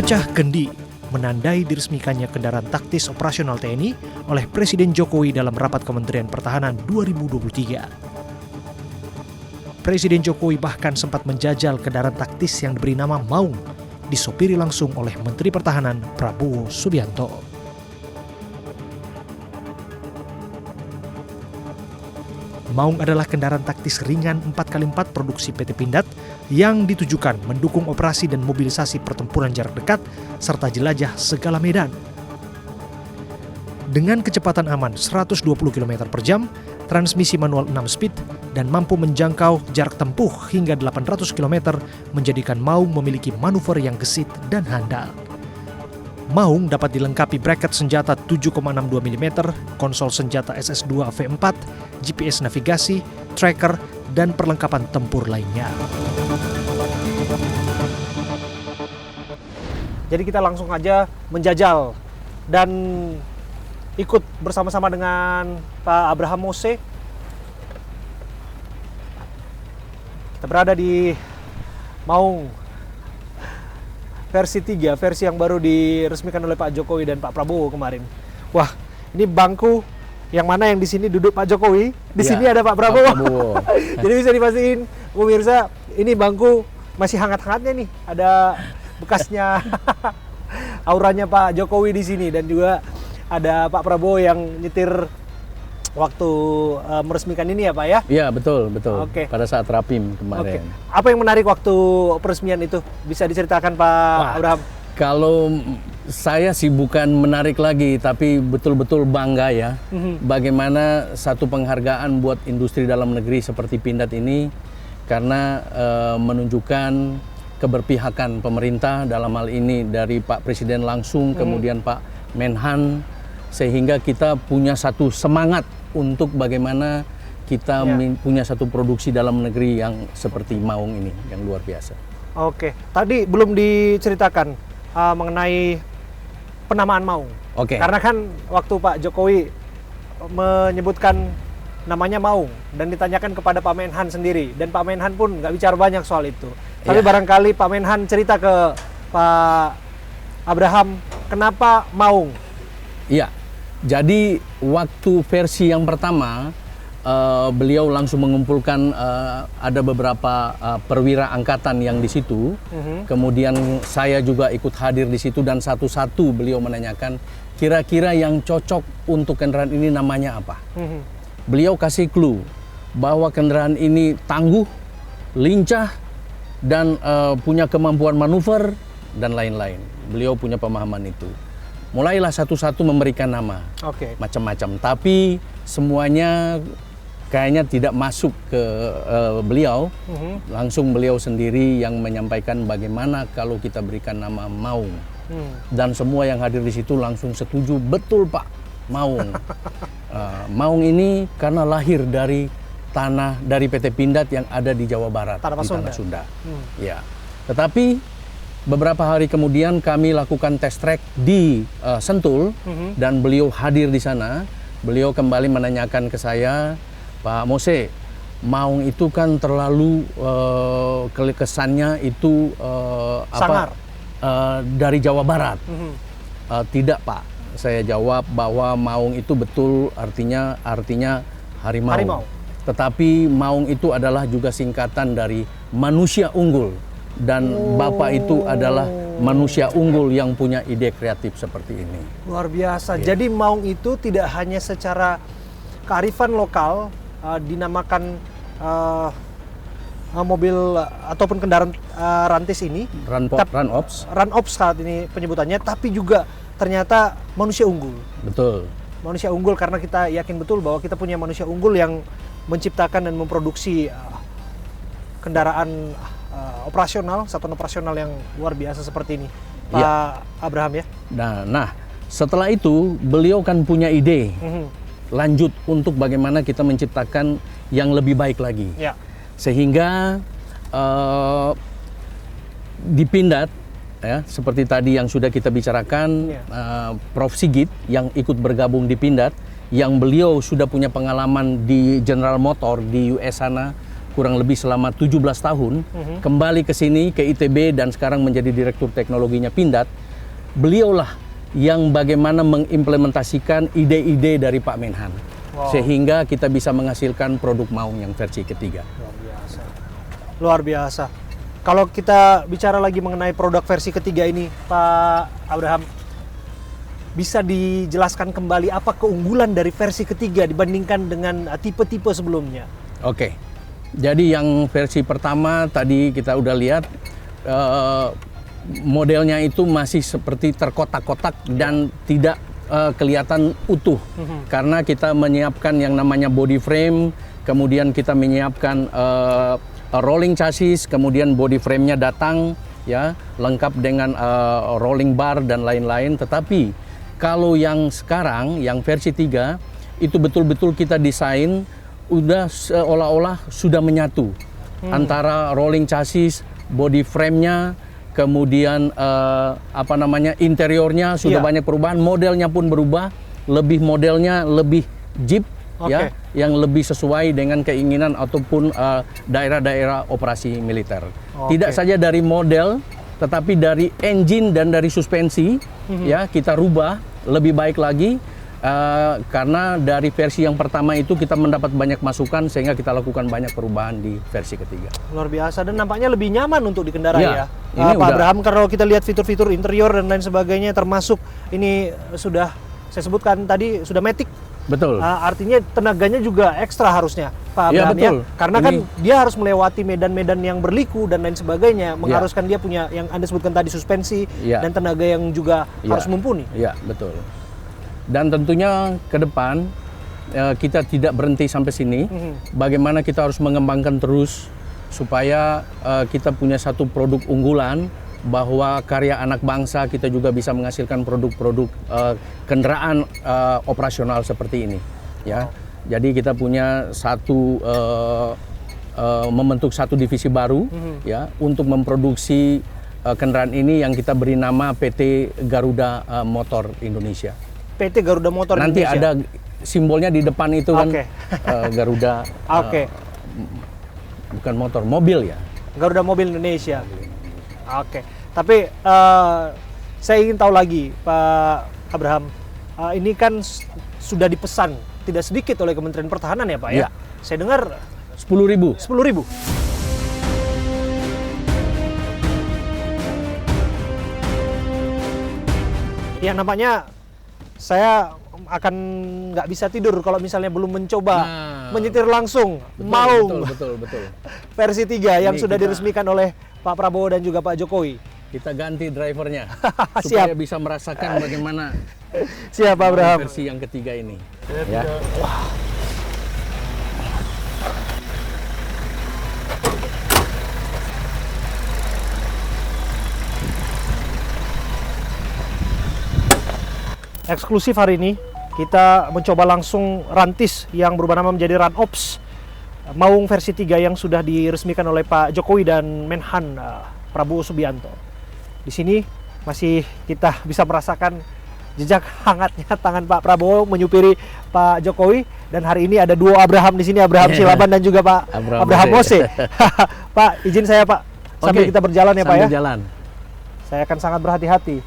Pecah kendi menandai diresmikannya kendaraan taktis operasional TNI oleh Presiden Jokowi dalam rapat Kementerian Pertahanan 2023. Presiden Jokowi bahkan sempat menjajal kendaraan taktis yang diberi nama Maung, disopiri langsung oleh Menteri Pertahanan Prabowo Subianto. Maung adalah kendaraan taktis ringan 4x4 produksi PT Pindad yang ditujukan mendukung operasi dan mobilisasi pertempuran jarak dekat serta jelajah segala medan. Dengan kecepatan aman 120 km per jam, transmisi manual 6 speed, dan mampu menjangkau jarak tempuh hingga 800 km menjadikan Maung memiliki manuver yang gesit dan handal. Maung dapat dilengkapi bracket senjata 7,62 mm, konsol senjata SS2 V4, GPS navigasi, tracker, dan perlengkapan tempur lainnya. Jadi kita langsung aja menjajal dan ikut bersama-sama dengan Pak Abraham Mose. Kita berada di Maung versi 3, versi yang baru diresmikan oleh Pak Jokowi dan Pak Prabowo kemarin. Wah, ini bangku yang mana yang di sini duduk Pak Jokowi, di sini ada Pak Prabowo. Jadi bisa dipastiin, pemirsa, ini bangku masih hangat-hangatnya nih. Ada bekasnya auranya Pak Jokowi di sini, dan juga ada Pak Prabowo yang nyetir waktu meresmikan ini ya Pak ya? Iya, betul. Oke. Pada saat Rapim kemarin. Apa yang menarik waktu peresmian itu? Bisa diceritakan Pak Abraham? Kalau saya sih bukan menarik lagi, tapi betul-betul bangga ya. Bagaimana satu penghargaan buat industri dalam negeri seperti Pindad ini, karena menunjukkan keberpihakan pemerintah dalam hal ini dari Pak Presiden langsung, kemudian Pak Menhan, sehingga kita punya satu semangat untuk bagaimana kita punya satu produksi dalam negeri yang seperti Maung ini, yang luar biasa. Oke, tadi belum diceritakan mengenai penamaan Maung. Karena kan waktu Pak Jokowi menyebutkan namanya Maung dan ditanyakan kepada Pak Menhan sendiri, dan Pak Menhan pun nggak bicara banyak soal itu. Tapi barangkali Pak Menhan cerita ke Pak Abraham, kenapa Maung? Iya, jadi waktu versi yang pertama beliau langsung mengumpulkan ada beberapa perwira angkatan yang di situ. Kemudian saya juga ikut hadir di situ, dan satu-satu beliau menanyakan kira-kira yang cocok untuk kendaraan ini namanya apa. Beliau kasih clue bahwa kendaraan ini tangguh, lincah, dan punya kemampuan manuver dan lain-lain. Beliau punya pemahaman itu. Mulailah satu-satu memberikan nama, macam-macam. Tapi semuanya kayaknya tidak masuk ke beliau. Langsung beliau sendiri yang menyampaikan bagaimana kalau kita berikan nama Maung. Dan semua yang hadir di situ langsung setuju, betul Pak, Maung. Maung ini karena lahir dari tanah dari PT Pindad yang ada di Jawa Barat, di Tanah Sunda. Ya. Tetapi beberapa hari kemudian kami lakukan test track di Sentul, dan beliau hadir di sana. Beliau kembali menanyakan ke saya, Pak Mose, Maung itu kan terlalu kesannya itu sangar dari Jawa Barat. Tidak Pak, saya jawab bahwa Maung itu betul artinya harimau. Tetapi Maung itu adalah juga singkatan dari manusia unggul. Dan Bapak itu adalah manusia unggul yang punya ide kreatif seperti ini. Luar biasa. Jadi Maung itu tidak hanya secara kearifan lokal dinamakan mobil ataupun kendaraan rantis ini. Run ops saat ini penyebutannya, tapi juga ternyata manusia unggul. Betul. Manusia unggul karena kita yakin betul bahwa kita punya manusia unggul yang menciptakan dan memproduksi kendaraan satuan operasional yang luar biasa seperti ini, Pak Abraham ya. Nah, setelah itu beliau kan punya ide lanjut untuk bagaimana kita menciptakan yang lebih baik lagi. Sehingga di Pindad, ya, seperti tadi yang sudah kita bicarakan, Prof. Sigit yang ikut bergabung di Pindad, yang beliau sudah punya pengalaman di General Motor di US sana, kurang lebih selama 17 tahun, kembali ke sini, ke ITB, dan sekarang menjadi Direktur Teknologinya Pindad. Beliaulah yang bagaimana mengimplementasikan ide-ide dari Pak Menhan. Sehingga kita bisa menghasilkan produk Maung yang versi ketiga. Luar biasa. Luar biasa. Kalau kita bicara lagi mengenai produk versi ketiga ini, Pak Abraham, bisa dijelaskan kembali apa keunggulan dari versi ketiga dibandingkan dengan tipe-tipe sebelumnya? Oke. Jadi yang versi pertama tadi kita udah lihat modelnya itu masih seperti terkotak-kotak dan tidak kelihatan utuh karena kita menyiapkan yang namanya body frame, kemudian kita menyiapkan rolling chassis, kemudian body frame-nya datang ya lengkap dengan rolling bar dan lain-lain. Tetapi kalau yang sekarang yang versi 3 itu betul-betul kita desain udah seolah-olah sudah menyatu antara rolling chassis, body frame-nya, kemudian interiornya sudah banyak perubahan, modelnya pun berubah, modelnya lebih jeep ya, yang lebih sesuai dengan keinginan ataupun daerah-daerah operasi militer. Tidak saja dari model, tetapi dari engine dan dari suspensi ya kita rubah lebih baik lagi. Karena dari versi yang pertama itu kita mendapat banyak masukan sehingga kita lakukan banyak perubahan di versi ketiga. Luar biasa dan nampaknya lebih nyaman untuk dikendarai ya. Ini Pak Abraham, kalau kita lihat fitur-fitur interior dan lain sebagainya termasuk ini sudah saya sebutkan tadi sudah matic. Betul. Artinya tenaganya juga ekstra harusnya Pak Abraham ya. Karena kan dia harus melewati medan-medan yang berliku dan lain sebagainya, mengharuskan dia punya yang Anda sebutkan tadi suspensi dan tenaga yang juga harus mumpuni. Iya, betul. Dan tentunya ke depan kita tidak berhenti sampai sini. Bagaimana kita harus mengembangkan terus supaya kita punya satu produk unggulan bahwa karya anak bangsa kita juga bisa menghasilkan produk-produk kendaraan operasional seperti ini. Ya, jadi kita punya membentuk satu divisi baru ya untuk memproduksi kendaraan ini yang kita beri nama PT Garuda Motor Indonesia. PT Garuda Motor Nanti Indonesia. ada simbolnya di depan itu kan Garuda. Bukan motor, mobil ya. Garuda Mobil Indonesia. Tapi saya ingin tahu lagi Pak Abraham, ini kan sudah dipesan tidak sedikit oleh Kementerian Pertahanan ya Pak ya? Saya dengar 10.000. 10.000. Ya nampaknya saya akan nggak bisa tidur kalau misalnya belum mencoba menyetir langsung Maung betul. versi 3 yang sudah diresmikan oleh Pak Prabowo dan juga Pak Jokowi. Kita ganti drivernya supaya bisa merasakan bagaimana Siap Pak Abraham versi yang ketiga ini. Eksklusif hari ini kita mencoba langsung rantis yang berubah nama menjadi Run Ops Maung versi 3 yang sudah diresmikan oleh Pak Jokowi dan Menhan Prabowo Subianto. Di sini masih kita bisa merasakan jejak hangatnya tangan Pak Prabowo menyupiri Pak Jokowi, dan hari ini ada duo Abraham di sini, Abraham Silaban dan juga Pak Abraham Mose. Pak, izin saya Pak, sambil kita berjalan ya Pak ya. Jalan. Saya akan sangat berhati-hati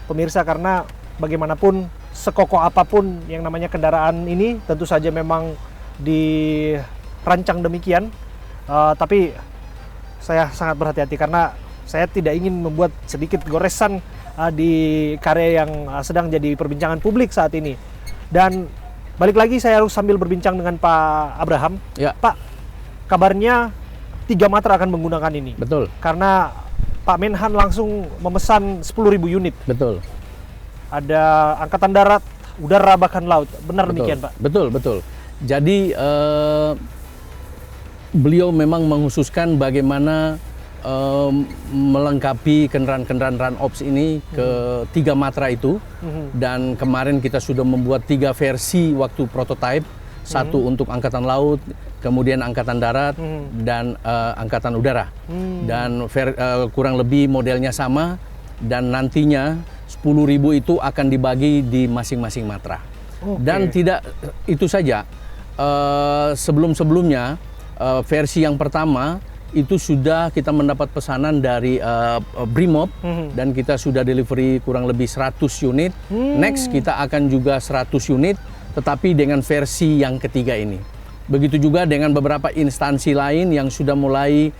pemirsa, karena bagaimanapun sekokoh apapun yang namanya kendaraan ini tentu saja memang dirancang demikian, tapi saya sangat berhati-hati karena saya tidak ingin membuat sedikit goresan di karya yang sedang jadi perbincangan publik saat ini. Dan balik lagi saya harus sambil berbincang dengan Pak Abraham. Pak, kabarnya 3 Matra akan menggunakan ini. Betul. Karena Pak Menhan langsung memesan 10.000 unit. Betul. Ada angkatan darat, udara, bahkan laut. Benar demikian Pak? Betul. Jadi beliau memang menghususkan bagaimana melengkapi kendaraan-kendaraan Run Ops ini ke 3 Matra itu. Dan kemarin kita sudah membuat 3 versi waktu prototype. Satu untuk Angkatan Laut, kemudian Angkatan Darat, dan Angkatan Udara. Dan kurang lebih modelnya sama, dan nantinya 10.000 itu akan dibagi di masing-masing matra. Dan tidak itu saja, sebelum-sebelumnya versi yang pertama itu sudah kita mendapat pesanan dari Brimob dan kita sudah delivery kurang lebih 100 unit. Next kita akan juga 100 unit tetapi dengan versi yang ketiga ini. Begitu juga dengan beberapa instansi lain yang sudah mulai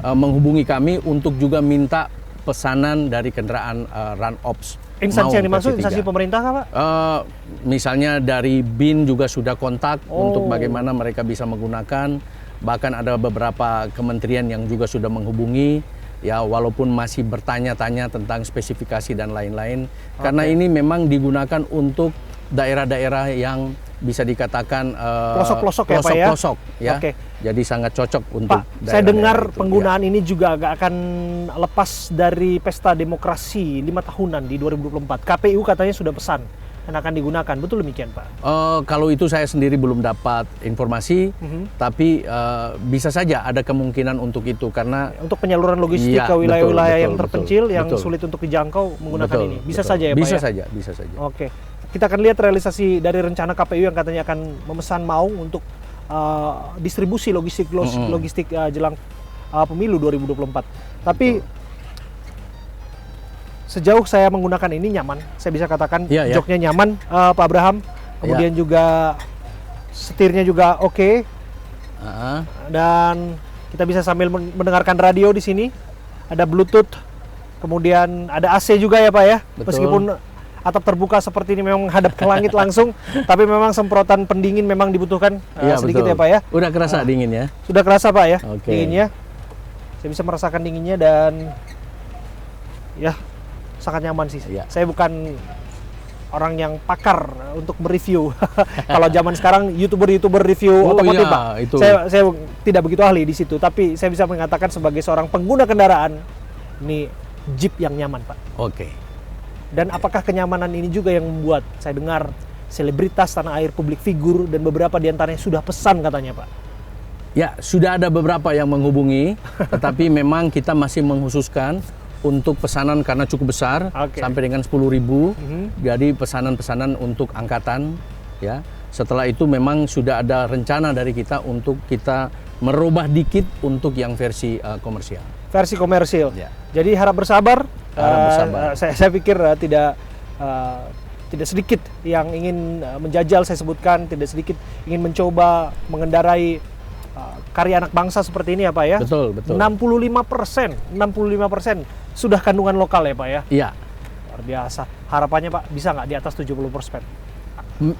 menghubungi kami untuk juga minta pesanan dari kendaraan Run Ops. Instansi yang dimaksud instansi pemerintah kah, Pak? Misalnya dari BIN juga sudah kontak untuk bagaimana mereka bisa menggunakan. Bahkan ada beberapa kementerian yang juga sudah menghubungi, ya walaupun masih bertanya-tanya tentang spesifikasi dan lain-lain. Karena ini memang digunakan untuk daerah-daerah yang bisa dikatakan pelosok-pelosok ya, Pak ya? Pelosok, ya. Jadi sangat cocok untuk Pak, saya dengar penggunaan ini juga agak akan lepas dari pesta demokrasi 5 tahunan di 2024. KPU katanya sudah pesan yang akan digunakan, betul demikian Pak? Kalau itu saya sendiri belum dapat informasi, tapi bisa saja ada kemungkinan untuk itu karena untuk penyaluran logistik ke wilayah-wilayah yang terpencil, yang sulit untuk dijangkau menggunakan ini. Bisa saja ya Pak? Bisa saja, bisa saja. Oke, kita akan lihat realisasi dari rencana KPU yang katanya akan memesan Maung untuk distribusi logistik jelang pemilu 2024. Tapi sejauh saya menggunakan ini nyaman, saya bisa katakan joknya nyaman, Pak Abraham. Kemudian juga setirnya juga oke. Dan kita bisa sambil mendengarkan radio di sini. Ada Bluetooth, kemudian ada AC juga ya Pak ya. Betul. Meskipun atap terbuka seperti ini memang menghadap ke langit langsung, tapi memang semprotan pendingin memang dibutuhkan sedikit ya Pak ya. Udah kerasa dingin ya? Sudah kerasa Pak ya, dinginnya. Saya bisa merasakan dinginnya dan ya sangat nyaman sih. Saya bukan orang yang pakar untuk mereview. Kalau zaman sekarang YouTuber review otomotif Pak. Saya tidak begitu ahli di situ, tapi saya bisa mengatakan sebagai seorang pengguna kendaraan, ini Jeep yang nyaman Pak. Dan apakah kenyamanan ini juga yang membuat saya dengar selebritas tanah air, publik figur, dan beberapa diantaranya sudah pesan katanya Pak? Ya, sudah ada beberapa yang menghubungi, tetapi memang kita masih mengkhususkan untuk pesanan karena cukup besar, sampai dengan 10.000. Jadi pesanan-pesanan untuk angkatan, ya. Setelah itu memang sudah ada rencana dari kita untuk kita merubah dikit untuk yang versi komersial. Versi komersil. Jadi harap bersabar. Saya pikir tidak sedikit yang ingin menjajal, saya sebutkan, tidak sedikit ingin mencoba mengendarai karya anak bangsa seperti ini ya Pak ya. Betul. 65% sudah kandungan lokal ya Pak ya. Iya. Luar biasa. Harapannya Pak bisa nggak di atas 70%?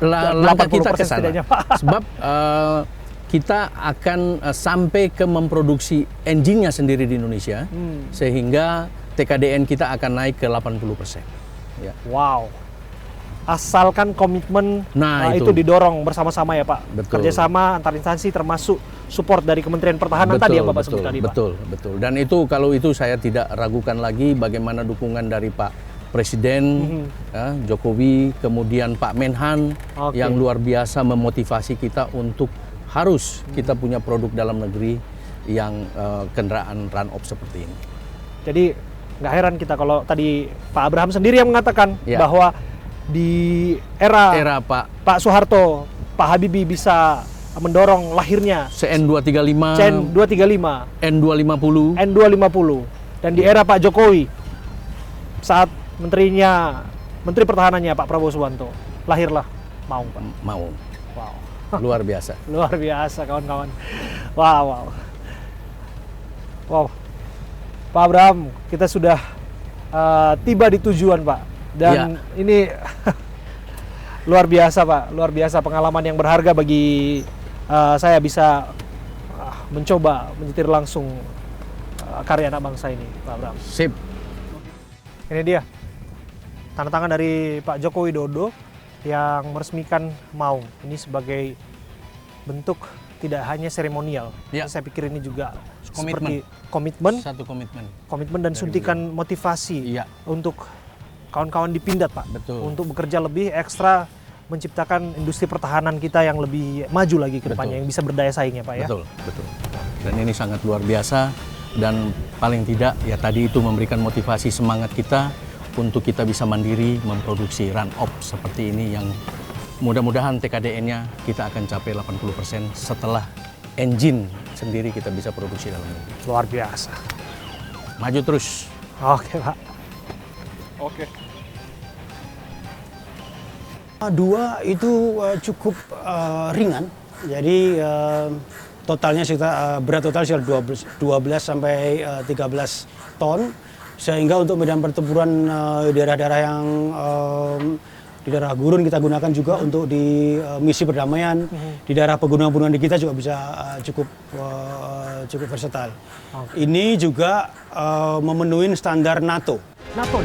Langkah kita ke sana. Sebab kita akan sampai ke memproduksi engine-nya sendiri di Indonesia, sehingga TKDN kita akan naik ke 80%. Ya. Wow. Asalkan komitmen itu didorong bersama-sama ya Pak. Kerjasama antar instansi termasuk support dari Kementerian Pertahanan tadi yang Bapak sebut tadi Pak. Betul. Dan itu kalau itu saya tidak ragukan lagi bagaimana dukungan dari Pak Presiden Jokowi, kemudian Pak Menhan yang luar biasa memotivasi kita untuk harus kita punya produk dalam negeri yang kendaraan Run Ops seperti ini. Jadi nggak heran kita kalau tadi Pak Abraham sendiri yang mengatakan bahwa di era Pak Soeharto, Pak Habibie bisa mendorong lahirnya CN235, N250, dan di era Pak Jokowi saat Menteri Pertahanannya Pak Prabowo Subianto, lahirlah Maung Pak. Maung. Wow. Luar biasa. Luar biasa kawan-kawan. Wow. Pak Abraham, kita sudah tiba di tujuan Pak. Dan ini luar biasa Pak, luar biasa pengalaman yang berharga bagi saya bisa mencoba menyetir langsung karya anak bangsa ini Pak Abraham. Sip. Ini dia tanda tangan dari Pak Joko Widodo yang meresmikan Maung ini sebagai bentuk tidak hanya seremonial. Saya pikir ini juga seperti komitmen dan suntikan motivasi untuk kawan-kawan di Pindad Pak. Untuk bekerja lebih ekstra, menciptakan industri pertahanan kita yang lebih maju lagi ke depannya, yang bisa berdaya saing ya Pak ya. Betul. Dan ini sangat luar biasa, dan paling tidak ya tadi itu memberikan motivasi semangat kita untuk kita bisa mandiri memproduksi Run Ops seperti ini yang mudah-mudahan TKDN-nya kita akan capai 80% setelah engine sendiri kita bisa produksi dalam negeri. Luar biasa. Maju terus. Oke, Pak. Oke. Dua itu cukup ringan, jadi totalnya sekitar berat total sekitar 12 sampai 13 ton, sehingga untuk medan pertempuran daerah-daerah yang di daerah gurun kita gunakan juga untuk di misi perdamaian, di daerah pegunungan-pegunungan di kita juga bisa cukup versatile. Ini juga memenuhi standar NATO. NATO.